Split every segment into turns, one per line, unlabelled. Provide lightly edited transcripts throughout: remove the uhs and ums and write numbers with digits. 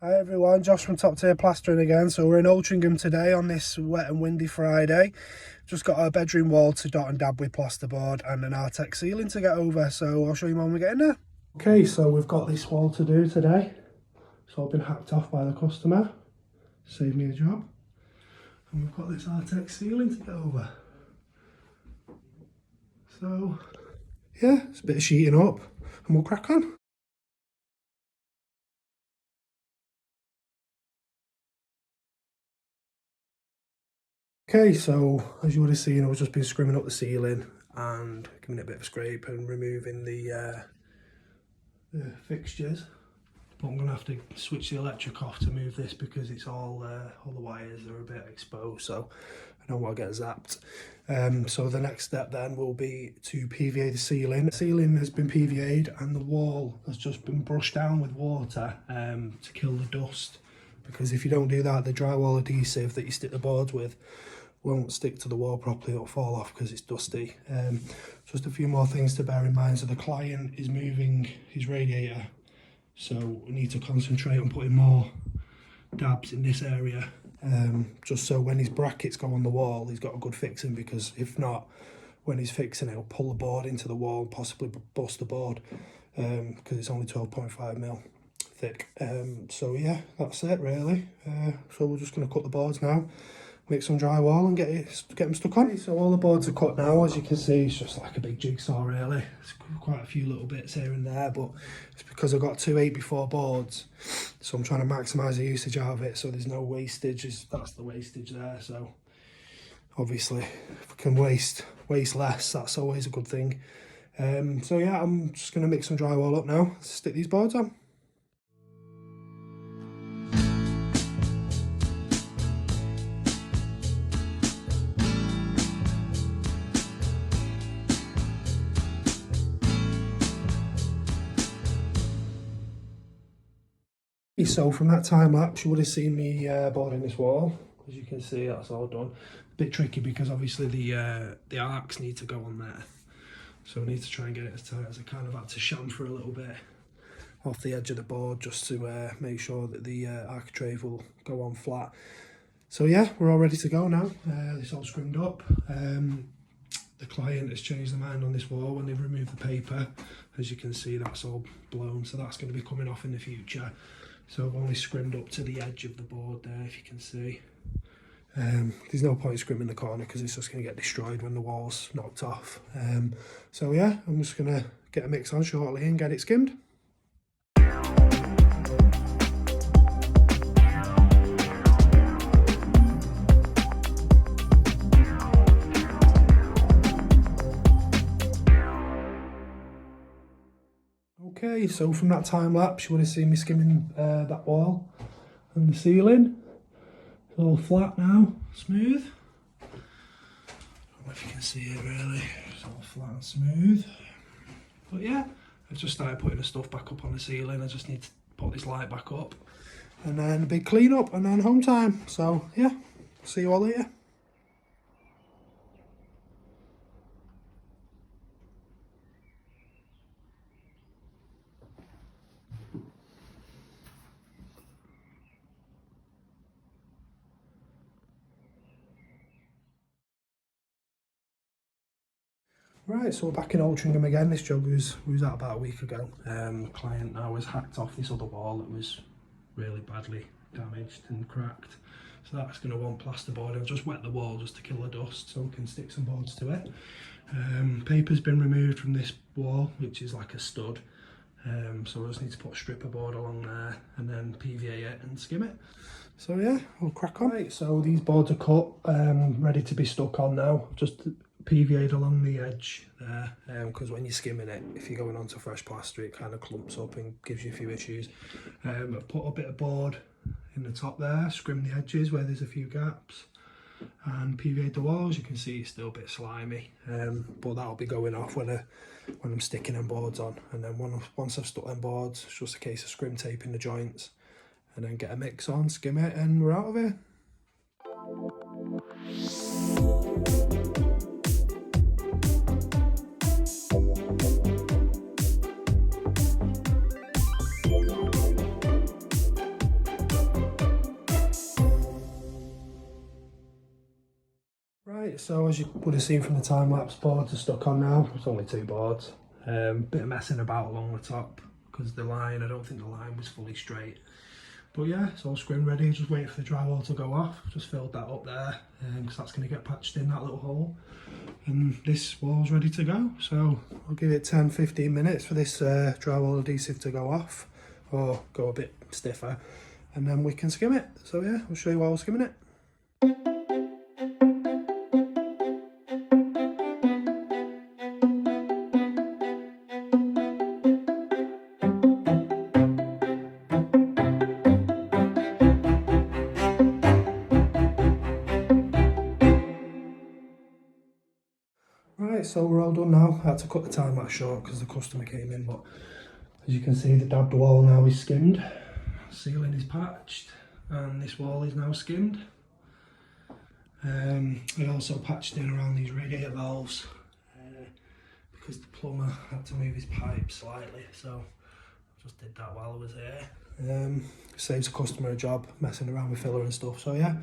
Hi everyone, Josh from Top Tier Plastering again. So we're in Altrincham today on this wet and windy Friday. Just got our bedroom wall to dot and dab with plasterboard and an Artex ceiling to get over. So I'll show you when we get in there. Okay, so we've got this wall to do today. It's all been hacked off by the customer. Saved me a job. And we've got this Artex ceiling to get over. So yeah, it's a bit of sheeting up and we'll crack on. Okay, so as you would have seen, I've just been scrimming up the ceiling and giving it a bit of a scrape and removing the fixtures. But I'm going to have to switch the electric off to move this because it's all the wires are a bit exposed, so I don't want to get zapped. So the next step then will be to PVA the ceiling. The ceiling has been PVA'd and the wall has just been brushed down with water to kill the dust. Because if you don't do that, the drywall adhesive that you stick the boards with won't stick to the wall properly. It'll fall off because it's dusty. Just a few more things to bear in mind. So the client is moving his radiator, so we need to concentrate on putting more dabs in this area, just so when his brackets go on the wall, he's got a good fixing, because if not, when he's fixing it, he'll pull the board into the wall and possibly bust the board, because it's only 12.5mm thick. So yeah, that's it really. So we're just going to cut the boards now, make some drywall and get them stuck on. So all the boards are cut now. As you can see, it's just like a big jigsaw really. It's quite a few little bits here and there, but it's because I've got two 8x4 boards, so I'm trying to maximise the usage out of it so there's no wastage. That's the wastage there. So obviously if we can waste less, that's always a good thing. So yeah, I'm just going to mix some drywall up now, stick these boards on. So from that time lapse, you would have seen me boarding this wall. As you can see, that's all done. A bit tricky because obviously the arcs need to go on there, so I need to try and get it as tight as I kind of had to chamfer a little bit off the edge of the board just to make sure that the architrave will go on flat. So yeah, we're all ready to go now. It's all scrimmed up. The client has changed their mind on this wall when they've removed the paper. As you can see, that's all blown, so that's going to be coming off in the future. So I've only scrimmed up to the edge of the board there, if you can see. There's no point scrimming the corner because it's just going to get destroyed when the wall's knocked off. So yeah, I'm just going to get a mix on shortly and get it skimmed. Okay, so from that time lapse, you would have seen me skimming that wall and the ceiling. It's all flat now, smooth. I don't know if you can see it really, it's all flat and smooth. But yeah, I've just started putting the stuff back up on the ceiling. I just need to put this light back up. And then a big clean up and then home time. So yeah, see you all later. Right, so we're back in Altrincham again. This job was out about a week ago. The client now has hacked off this other wall that was really badly damaged and cracked. So that's going to want plasterboard. I've just wet the wall just to kill the dust so we can stick some boards to it. Paper's been removed from this wall, which is like a stud. So I just need to put a strip of board along there and then PVA it and skim it. So yeah, we'll crack on. Right, so these boards are cut, ready to be stuck on now. Just PVA'd along the edge there, because when you're skimming it, if you're going onto fresh plaster, it kind of clumps up and gives you a few issues. I've put a bit of board in the top there, scrimmed the edges where there's a few gaps, and PVA'd the walls. You can see it's still a bit slimy, but that'll be going off when I'm sticking them boards on. And then once I've stuck them boards, it's just a case of scrim taping the joints and then get a mix on, skim it, and we're out of here. Right, so as you would have seen from the time-lapse, boards are stuck on now. It's only 2 boards. Bit of messing about along the top because the line, I don't think the line was fully straight. But yeah, it's all scrim ready, just waiting for the drywall to go off. Just filled that up there because that's going to get patched in that little hole. And this wall's ready to go. So I'll give it 10-15 minutes for this drywall adhesive to go off or go a bit stiffer, and then we can skim it. So yeah, I'll show you while we're skimming it. Right, so we're all done now. I had to cut the time lapse short because the customer came in, but as you can see, the dabbed wall now is skimmed, ceiling is patched, and this wall is now skimmed. I also patched in around these radiator valves because the plumber had to move his pipe slightly, so I just did that while I was here. Saves the customer a job messing around with filler and stuff, so yeah,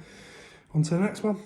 on to the next one.